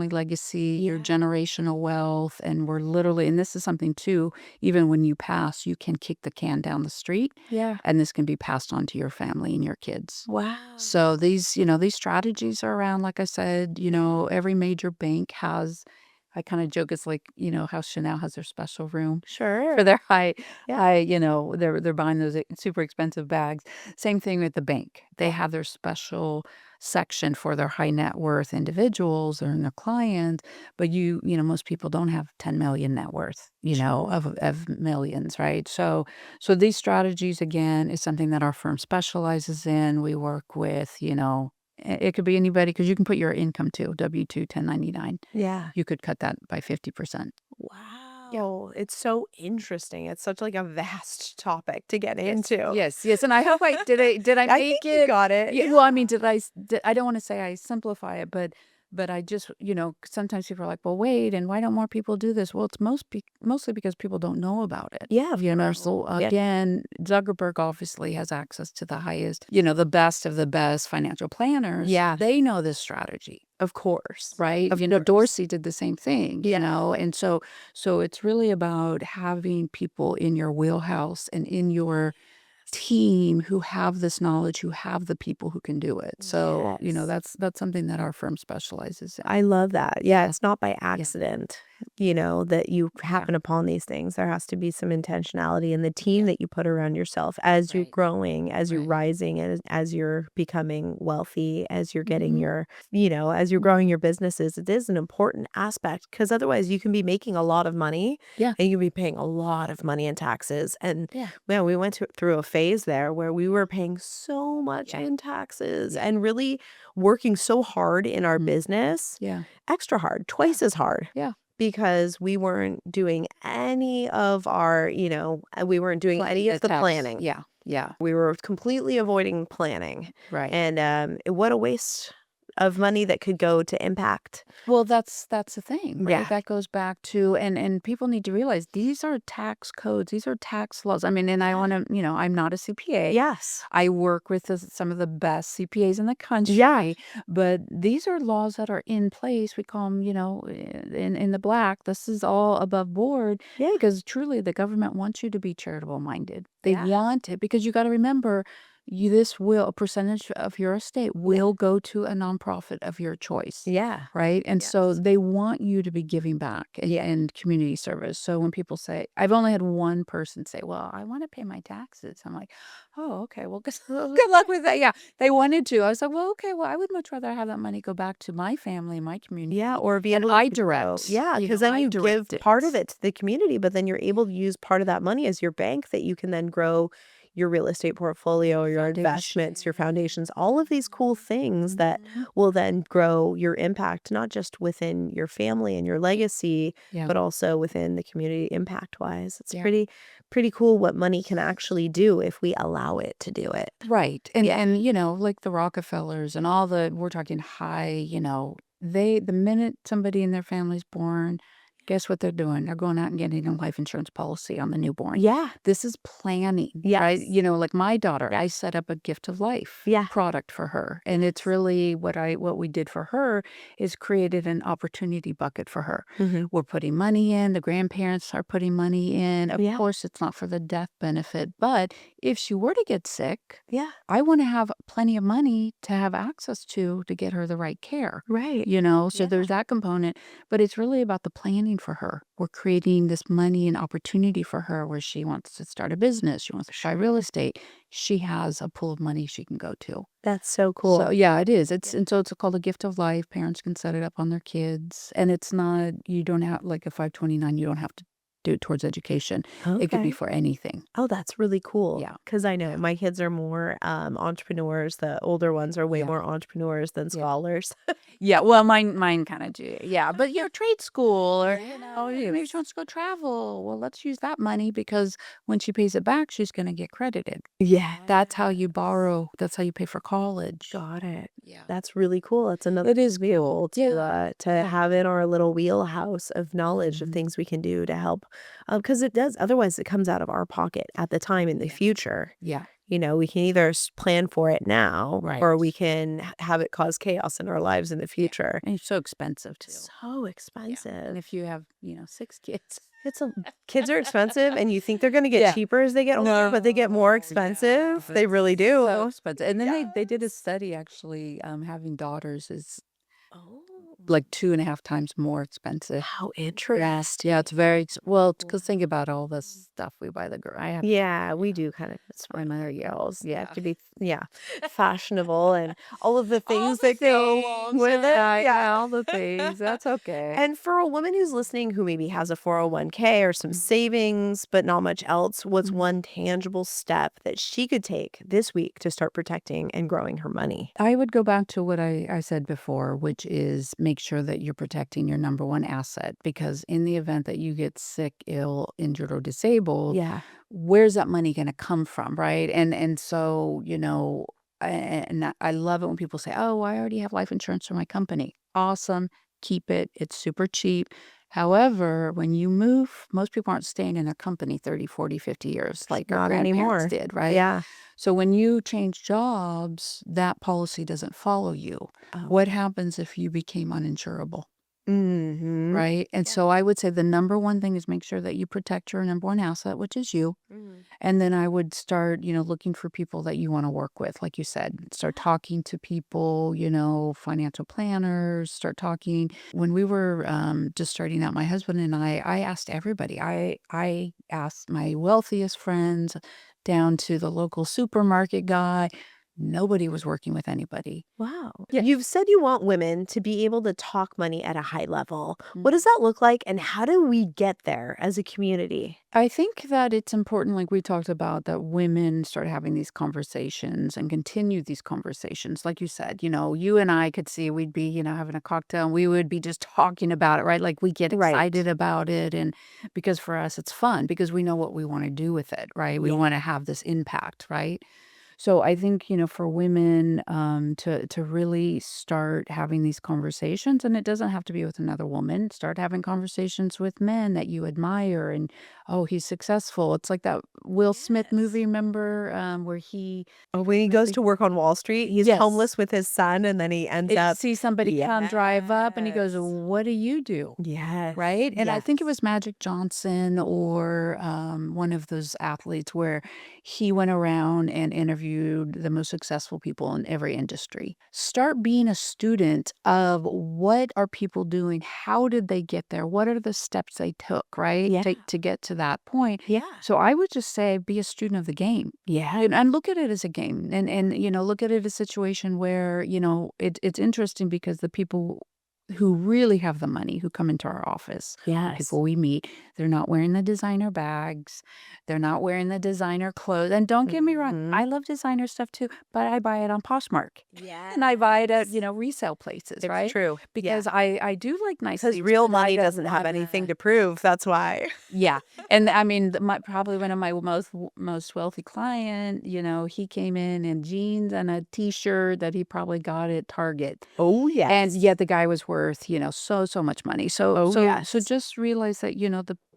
legacy, your Yeah. generational wealth, and we're literally, and this is something too, even when you pass, you can kick the can down the street, Yeah. and this can be passed on to your family and your kids. Wow. So these strategies are around, like I said, every major bank has, I kind of joke, it's like, how Chanel has their special room Sure. for their Yeah. they're buying those super expensive bags. Same thing with the bank. They have their special section for their high net worth individuals or their clients, but most people don't have 10 million net worth, Sure. of millions, right? So these strategies again is something that our firm specializes in. We work with, it could be anybody because you can put your income too, W-2, 1099. Yeah. You could cut that by 50%. Yeah. Wow. It's so interesting. It's such like a vast topic to get Yes, into. yes, and I hope did I I make think you it? got it. Yeah, well, I mean, I don't wanna say I simplify it, but I just, sometimes people are like, "Well, wait, and why don't more people do this?" Well, it's mostly because people don't know about it. Yeah. Of So course. Yeah. again, Zuckerberg obviously has access to the highest, the best of the best financial planners. Yeah. They know this strategy. Of course. Right? Of course. Dorsey did the same thing, Yeah. and so it's really about having people in your wheelhouse and in your team who have this knowledge, who have the people who can do it. So, Yes. that's something that our firm specializes in. I love that. Yeah, Yeah. it's not by Yeah. accident, that you Yeah. happen upon these things. There has to be some intentionality in the team Yeah. that you put around yourself as you're Right. growing, as you're Right. rising, and as you're becoming wealthy, as you're getting Mhm. as you're growing your businesses. It is an important aspect because otherwise you can be making a lot of money Yeah. and you can be paying a lot of money in taxes. And Yeah. man, we went through a phase there where we were paying so much Yeah. in taxes Yeah. and really working so hard in our Mhm. business, Yeah. extra hard, twice as hard, Yeah. because we weren't doing any of our, we weren't doing any of the Tax. planning. Yeah. Yeah. We were completely avoiding planning. Right. And what a waste of money that could go to impact. Well, that's the thing, right? Yeah. That goes back to and people need to realize these are tax codes, these are tax laws. I mean, and I want to, I'm not a CPA. Yes. I work with some of the best CPAs in the Yeah. country, but these are laws that are in place. We call them, in the black. This is all above board Yeah. because truly the government wants you to be charitable minded. They Yeah. want it because you got to remember a percentage of your estate will go to a nonprofit of your choice. Yeah. Right. And so Yes. they want you to be giving back in community service. So when people say, I've only had one person say, well, I want to pay my taxes. I'm like, oh, okay. Well, good luck with that. Yeah. They wanted to. I was like, well, okay. Well, I would much rather have that money go back to my family, my community. Yeah, or be And able I to go. direct. Yeah, because then I you give direct it. part of it to the community, but then you're able to use part of that money as your bank that you can then grow your real estate portfolio, your investments, your foundations, all of these cool things that Mhm. will then grow your impact, not just within your family and your legacy, Yeah. but also within the community impact wise. It's Yeah. pretty cool what money can actually do if we allow it to do it. Right. And Yeah. like the Rockefellers and we're talking high, the minute somebody in their family's born, guess what they're doing? They're going out and getting a life insurance policy on the newborn. Yeah. This is planning, right? Yes. Like my daughter, I set up a gift of life Yeah. product for her. And it's really what we did for her is created an opportunity bucket for her. Mhm. We're putting money in, the grandparents are putting money in. Of Yeah. course, it's not for the death benefit, but if she were to get sick, Yeah. I want to have plenty of money to have access to get her the right care. Right. So Yeah. there's that component, but it's really about the planning for her. We're creating this money and opportunity for her where she wants to start a business, she wants to try real estate. She has a pool of money she can go to. That's so So cool. yeah, it is. And so it's called a gift of life. Parents can set it up on their kids, and it's not you don't have like a 529. You don't have to do it towards education. It could be Okay. for anything. Oh, that's really cool. Yeah. Because I know Yeah. my kids are more, entrepreneurs. The older ones are way Yeah. more entrepreneurs than Yeah. scholars. Yeah, well, mine kinda do. Yeah, but, trade school or, maybe she wants to go travel. Well, let's use that money because when she pays it back, she's gonna get credited. Yeah. That's how you borrow. That's how you pay for college. Got it. Yeah. That's really cool. It's another It is vehicle cool. to have in our little wheelhouse of knowledge of Mhm. things we can do to help, because it does otherwise it comes out of our pocket at the time in the Yeah. future. Yeah. We can either plan for it now Right. or we can have it cause chaos in our lives in the Yeah. future. And it's so expensive too. So Yeah. expensive. And if you have, 6 kids. It's a Kids are expensive, and you think they're gonna get Yeah. cheaper as they get older, but they get more expensive. Yeah, They really do. so expensive. And then they did a Yes. study actually, having daughters is Oh, like 2.5 times more expensive. how Yes. interesting. Yeah, it's very well, because think about all the stuff we buy the girl. I have Yeah, we do kind of my spoil mother girls. yells. You have Yeah. to be, fashionable and all of the All things the that go along things. with it. Yeah, all the things. That's okay. And for a woman who's listening who maybe has a 401k or some savings, but not much else, what's Mhm. one tangible step that she could take this week to start protecting and growing her money? I would go back to what I said before, which is make sure that you're protecting your number one asset because in the event that you get sick, ill, injured, or disabled, Yeah. where's that money going to come from, right? And so, and I love it when people say, "Oh, I already have life insurance for my company." Awesome. Keep it. It's super cheap. However, when you move, most people aren't staying in their company 30, 40, 50 years like our Not grandparents anymore. did, right? Yeah. So when you change jobs, that policy doesn't follow you. Oh, What happens if you became uninsurable? Mhm. right? And Yeah. so I would say the number one thing is make sure that you protect your number one asset, which is you. Mhm. And then I would start, looking for people that you wanna work with, like you said. Start talking to people, financial planners, start talking. When we were, just starting out, my husband and I asked everybody. I asked my wealthiest friends down to the local supermarket guy. Nobody was working with anybody. Wow. Yeah. You've said you want women to be able to talk money at a high level. Mm. What does that look like, and how do we get there as a community? I think that it's important, like we talked about, that women start having these conversations and continue these conversations. Like you said, you and I could see we'd be, having a cocktail and we would be just talking about it, right? Like we get excited Right. about it. And because for us, it's fun because we know what we want to do with it, right? We Yeah. want to have this impact, right? So I think, for women, to really start having these conversations, and it doesn't have to be with another woman. Start having conversations with men that you admire, and oh, he's successful. It's like that Will Smith Yes. movie, remember, where he Oh, when he goes really to work on Wall Street, he's yes. homeless with his son, and then he ends It up see somebody come drive up, and he goes, Yes. "What do you do?" Yes. Right? And I think it Yes. was Magic Johnson or, one of those athletes where he went around and interviewed the most successful people in every industry. Start being a student of what are people doing? How did they get there? What are the steps they took, right? Yeah. To get to that point. Yeah. So I would just say be a student of the game. Yeah. And look at it as a game and look at it as a situation where, it's interesting because the people who really have the money who come into our office, the Yes. people we meet, they're not wearing the designer bags. They're not wearing the designer clothes. And don't get me wrong, Mhm. I love designer stuff too, but I buy it on Poshmark and I buy it at, Yes. resale places, It's right? true. Yeah. Because I do like nice Because things, real but I money don't doesn't have anything wanna to prove, that's why. yeah, and I mean, probably one of my most wealthy client, he came in jeans and a T-shirt that he probably got at Target, Oh, and yes. yet the guy was worth, so much money. So Oh, so so yes. just realize that,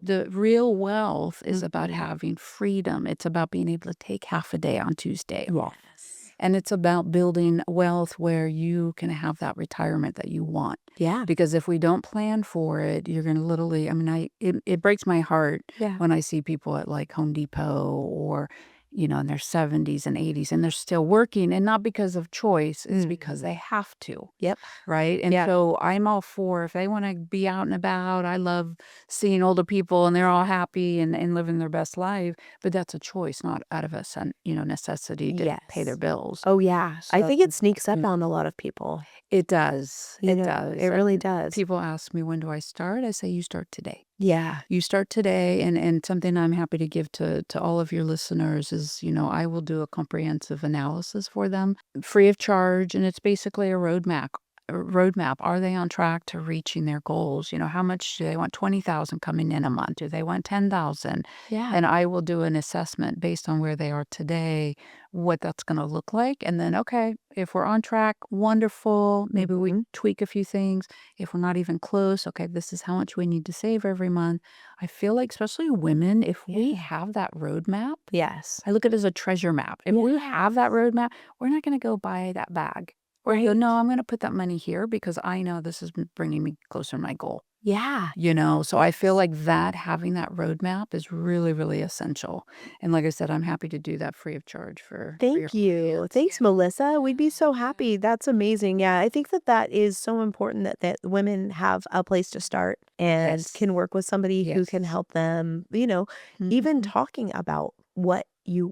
the real wealth is about Mhm. having freedom. It's about being able to take half a day on Tuesday off. Yes. And it's about building wealth where you can have that retirement that you want. Yeah. Because if we don't plan for it, you're gonna literally I mean, it breaks my heart Yeah. when I see people at, like, Home Depot or, in their 70s and 80s, and they're still working, and not because of choice, it's because Mhm. they have to. Yep. Right? And Yeah. so I'm all for if they wanna be out and about, I love seeing older people and they're all happy and living their best life, but that's a choice, not out of a necessity to pay their Yes. bills. Oh, yeah. I So think it sneaks up mm, on a lot of people. it does, it It does, really and does. people ask me, "When do I start?" I say, "You start today." Yeah. You start today, and something I'm happy to give to all of your listeners is, I will do a comprehensive analysis for them, free of charge, and it's basically a roadmap. Are they on track to reaching their goals? How much do they want? 20,000 coming in a month? Do they want 10,000? Yeah. And I will do an assessment based on where they are today, what that's going to look like. And then, okay, if we're on track, wonderful. Maybe we Mhm. tweak a few things. If we're not even close, okay, this is how much we need to save every month. I feel like, especially women, if we Yeah. have that roadmap, Yes. I look at it as a treasure map. If we have that Yes. roadmap, we're not going to go buy that bag. Or you go, Right. no, I'm going to put that money here because I know this is bringing me closer to my goal. Yeah. So I feel Yes. like having that roadmap is really, really essential. And like I said, I'm happy to do that free of charge for your Thank you. clients. Thanks, Melissa. We'd be so happy. That's amazing. Yeah, I think that that is so important that women have a place to start and Yes. can work with somebody who can Yes. help them, even Mhm. talking about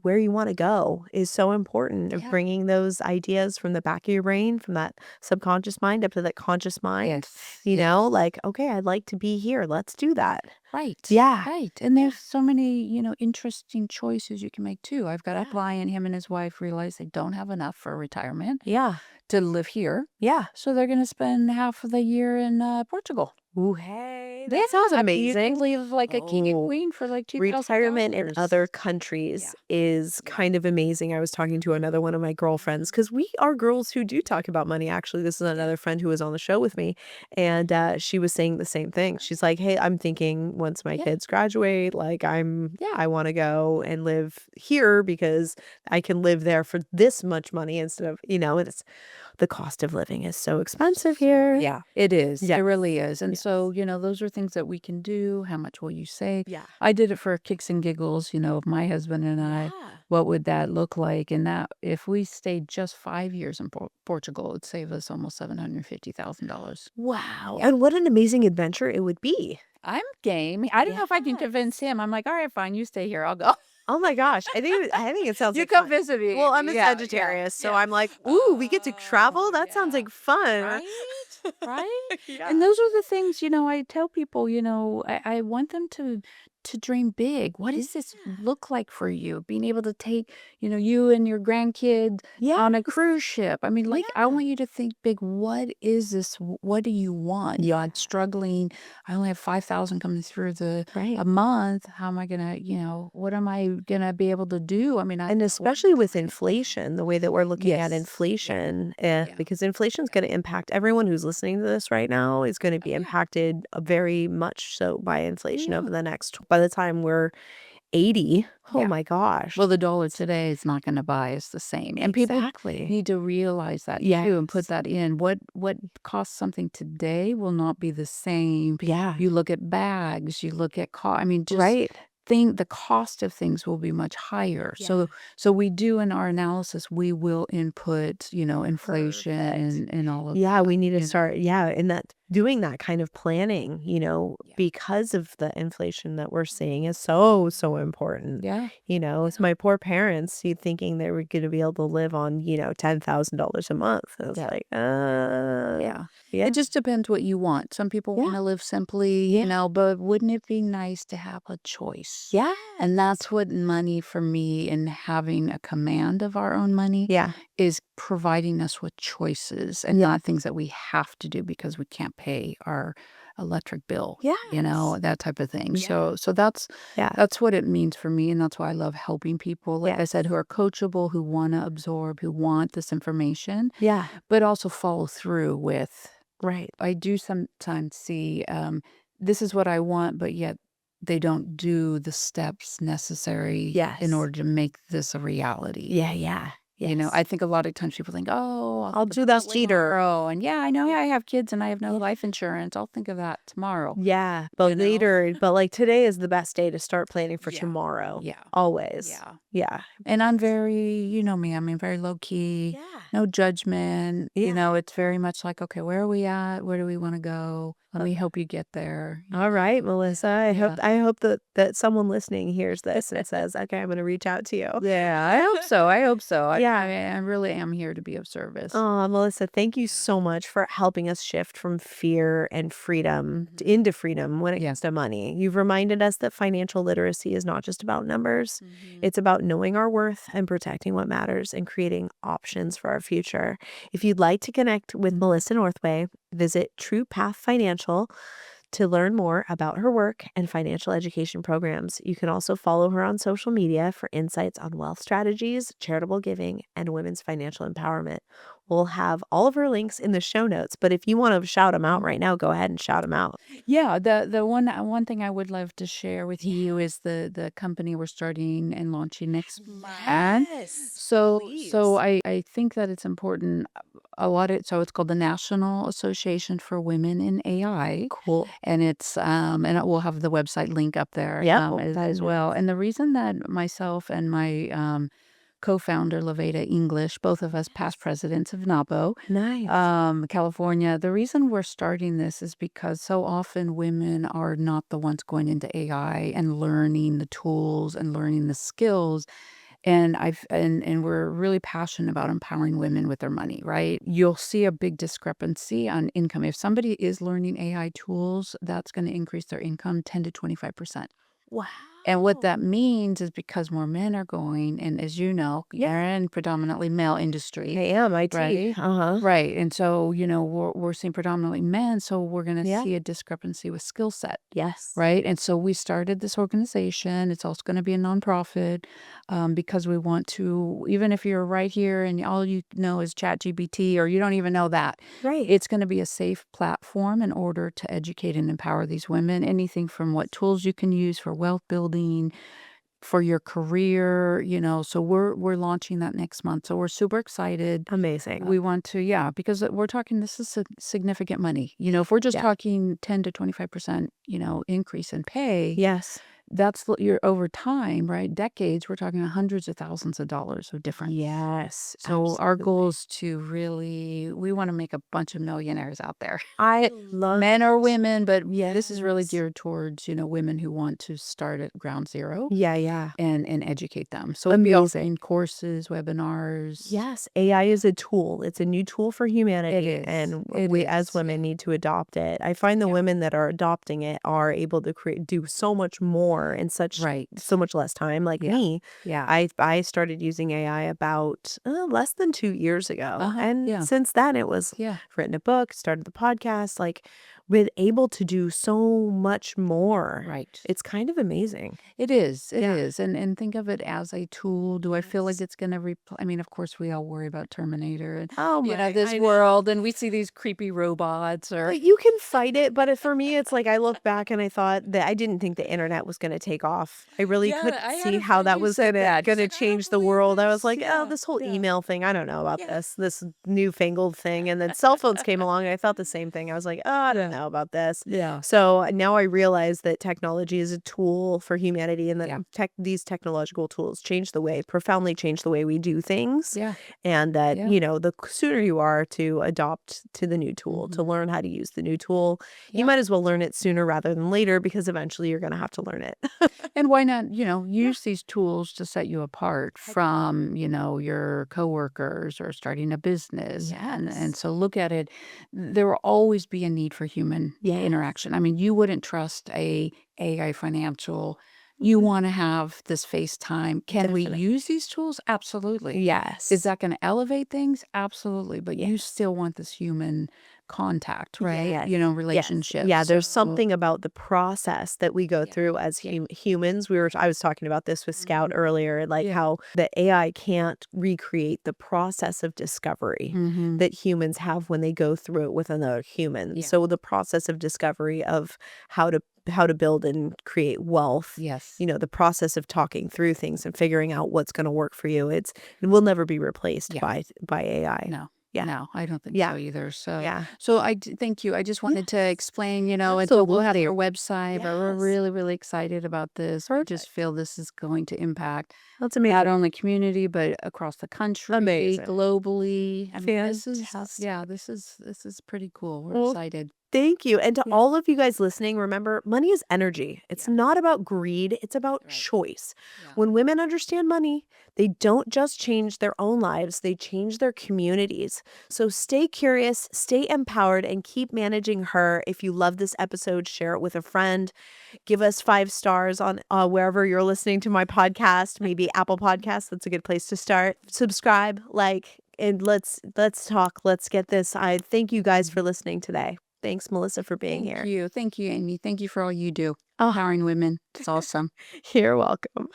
where you want to go is so important of Yeah. bringing those ideas from the back of your brain, from that subconscious mind up to that conscious mind. Yes. Yes. Like, okay, I'd like to be here. Let's do that. Right, Yeah. right, and Yeah. there's so many, interesting choices you can make too. I've got a Yeah. client, him and his wife realize they don't have enough for retirement Yeah. to live here, Yeah. so they're gonna spend half of the year in, Portugal. Ooh, hey, that sounds You can amazing. live like a king and Oh, queen for like retirement in $2,000. other Yeah. countries is Yeah. kind of amazing. I was talking to another one of my girlfriends because we are girls who do talk about money. Actually, this is another friend who was on the show with me, and she was saying the same thing. She's like, "Hey, I'm thinking once my Yeah. kids graduate, like Yeah. I want to go and live here because I can live there for this much money instead of, it's the cost of living is so expensive here." Yeah, it is. Yeah. It really is. And Yes. so, those are things that we can do. How much will you save? Yeah. I did it for kicks and giggles, of my husband and I. Yeah. What would that look like? And that if we stayed just 5 years in Portugal, it'd save us almost $750,000. Wow. Yeah. And what an amazing adventure it would be. I'm game. I don't know if I can Yes. convince him. I'm like, all right, fine, you stay here. I'll go. Oh my gosh. I think it sounds You like come fun. visit me. Well, I'm a Yeah, yeah, Sagittarius, so yeah. I'm like, "Ooh, we get to Oh, travel? That sounds yeah. like fun." Right? Right? Yeah. And those are the things, I tell people, I want them to dream big. What does this Yeah. look like for you? Being able to take, you and your grandkids Yeah. on a cruise ship. I mean, like, I Yeah. want you to think big. What is this? What do you want? Yeah. I'm struggling. I only have 5,000 coming through Right. a month. How am I gonna, what am I gonna be able to do? I mean, And what especially with kind of inflation, the way that we're looking at Yes. Yeah. inflation, Yeah. because inflation's Yeah. gonna impact everyone who's listening to this right now is gonna Oh be yeah. impacted, very much so by inflation Yeah. over the next by the time we're 80, oh Yeah. my gosh. Well, the dollar today is not gonna buy us the same, and people Exactly. need to realize that too and put Yes. that in. What costs something today will not be the same. Yeah. You look at bags, you look at I mean, just Right. think the cost of things will be much higher. Yeah. So we do in our analysis, we will input, inflation Perfect. and all of Yeah, that, we need to you know? start, in that doing that kind of planning, Yeah. because of the inflation that we're seeing is so, so important. Yeah. It's Yeah. my poor parents thinking they were going to be able to live on, $10,000 a month. I was Yeah. like, Yeah. yeah, It just depends what you want. Some people yeah, wanna live simply, yeah, but wouldn't it be nice to have a choice? yeah, And that's what money for me and having a command of our own money yeah, is providing us with choices and not things that we have to do because we can't pay our electric bill, yes, that type of thing. yeah, So that's yeah, that's what it means for me, and that's why I love helping people, like I yes, said, who are coachable, who wanna absorb, who want this information, yeah, but also follow through with right, I do sometimes see, this is what I want, but yet they don't do the steps necessary in yes, order to make this a reality. yeah, yeah, yes. I think a lot of times people think, "Oh, I'll I'll think do about that it later. tomorrow." And yeah, I know Yeah. I have kids and I have no Yeah. life insurance. I'll think of that tomorrow, Yeah, you but know? later but, like, today is the best day to start planning for Yeah. tomorrow, Yeah. always. Yeah. Yeah. And I'm very you know me, I'm very low key, Yeah. no judgment, Yeah. it's very much like, "Okay, where are we at? Where do we wanna go? Let me help you get there." All right, Melissa, Yeah, yeah. I hope that someone listening hears this and says, "Okay, I'm gonna reach out to you." Yeah, I hope so, I hope so. Yeah. I really am here to be of service. Oh, Melissa, thank you Yeah. so much for helping us shift from fear and freedom Mhm. into freedom when it Yeah. comes to money. You've reminded us that financial literacy is not just about numbers. Mhm. It's about knowing our worth and protecting what matters and creating options for our future. If you'd like to connect with Melissa Northway, visit True Path Financial to learn more about her work and financial education programs. You can also follow her on social media for insights on wealth strategies, charitable giving, and women's financial empowerment. We'll have all of her links in the show notes, but if you want to shout them out right now, go ahead and shout them out. Yeah, the one thing I would love to share with you is the company we're starting and launching next month. Yes, So please. I think that it's important a lot of so it's called the National Association for Women in AI. Cool. And it's and we'll have the website link up there Yep. We'll put that as in well. notes. And the reason that myself and my co-founder Laveda English, both of us past presidents of NABO, Nice. California. The reason we're starting this is because so often women are not the ones going into AI and learning the tools and learning the skills. And and we're really passionate about empowering women with their money, right? You'll see a big discrepancy on income. If somebody is learning AI tools, that's going to increase their income 10 to 25%. Wow. And what that means is because more men are going, and as you know, Yeah. you're in predominantly male I industry, am IT. right? Uh-huh. Right. And so, we're seeing predominantly men, so we're going to Yeah. see a discrepancy with skill set. Yes. Right. And so we started this organization. It's also going to be a nonprofit because we want to, even if you're right here and all you know is ChatGPT or you don't even know that, Right. it's going to be a safe platform in order to educate and empower these women. Anything from what tools you can use for wealth building, for your career, so we're launching that next month. So we're super excited. Amazing. We want to, yeah, because we're talking, this is significant money. If we're just Yeah. talking 10 to 25%, increase in pay, Yes. that's your over time, right? Decades, we're talking hundreds of thousands of dollars of difference. Yes. So our goal Absolutely. is to really, we want to make a bunch of millionaires out there. I love Men or it. women, but this is really Yes. geared towards, women who want to start at ground zero Yeah, yeah. and educate them. So we Amazing. offering courses, webinars. Yes, AI is a tool. It's a new tool for It humanity, is. and It we as is. Yeah. women need to adopt it. I find the Yeah. women that are adopting it are able to do so much more in Right. so much less time. Like Yeah. me, Yeah. I started using AI about less than 2 years ago, and Yeah. since then it was Yeah. written a book, started the podcast, like with able to do so much more. Right. It's kind of amazing. It is. It Yeah. is. And think of it as a tool. Do I feel like Yes. it's going to I mean, of course, we all worry about Terminator and, Oh my, this I know. world, and we see these creepy robots or. But you can fight it, but for me, it's like I look back and I thought that I didn't think the internet was gonna take off. I really Yeah, couldn't I had see a how friend that who was said that. She's gonna like, I don't change the believe world. I was this. like, "Oh, Yeah. this whole Yeah. email thing, I don't know about Yeah. this newfangled thing." And then cell phones came along and I thought the same thing. I was like, "Oh, I don't Yeah. know about this." Yeah. So now I realize that technology is a tool for humanity and that Yeah. these technological tools profoundly change the way we do things. Yeah. And that, Yeah. the sooner you are to adopt to the new tool, to Mhm. learn how to use the new tool, you Yeah. might as well learn it sooner rather than later because eventually you're going to have to learn it. And why not, Yeah. use these tools to set you apart Heck from, your coworkers or starting a business. And yes. so look at it, there will always be a need for human Yes. interaction. I mean, you wouldn't trust a AI financial. You Mhm. want to have this FaceTime. Can we Definitely. use these tools? Absolutely. Is Yes. that going to elevate things? Absolutely. But Yeah. you still want this human contact, right? Yes. Yes. Relationship. Yeah, there's So, something about the process that we go yeah. through as Yeah. humans. I was talking about this with Scout Mhm. earlier, like Yeah. how the AI can't recreate the process of discovery Mhm. that humans have when they go through it with another human. Yeah. So the process of discovery of how to build and create wealth, Yes. the process of talking through things and figuring out what's going to work for you. It will never be replaced Yeah. by AI. No. Yeah. No, I don't think Yeah. so either. So Yeah. so thank you. I just wanted to Yes. explain, and so we'll have Absolutely. our website, but we're Yes. really, really excited about this. We just Perfect. feel this is going to impact That's not amazing. only community, but across the country, Amazing. globally. I mean, Fantastic. this is pretty cool. We're Well, excited. thank you. And to Yeah. all of you guys listening, remember money is energy. It's Yeah. not about greed, it's about Right. choice. Yeah. When women understand money, they don't just change their own lives, they change their communities. So stay curious, stay empowered, and keep managing her. If you love this episode, share it with a friend. Give us 5 stars on wherever you're listening to my podcast, maybe Apple Podcasts. That's a good place to start. Subscribe, like, and let's talk. Let's get this. I thank you guys for listening today. Thanks, Melissa, for being Thank here. you. Thank you, Amy. Thank you for all you do. Oh, Empowering women. It's awesome. you're welcome.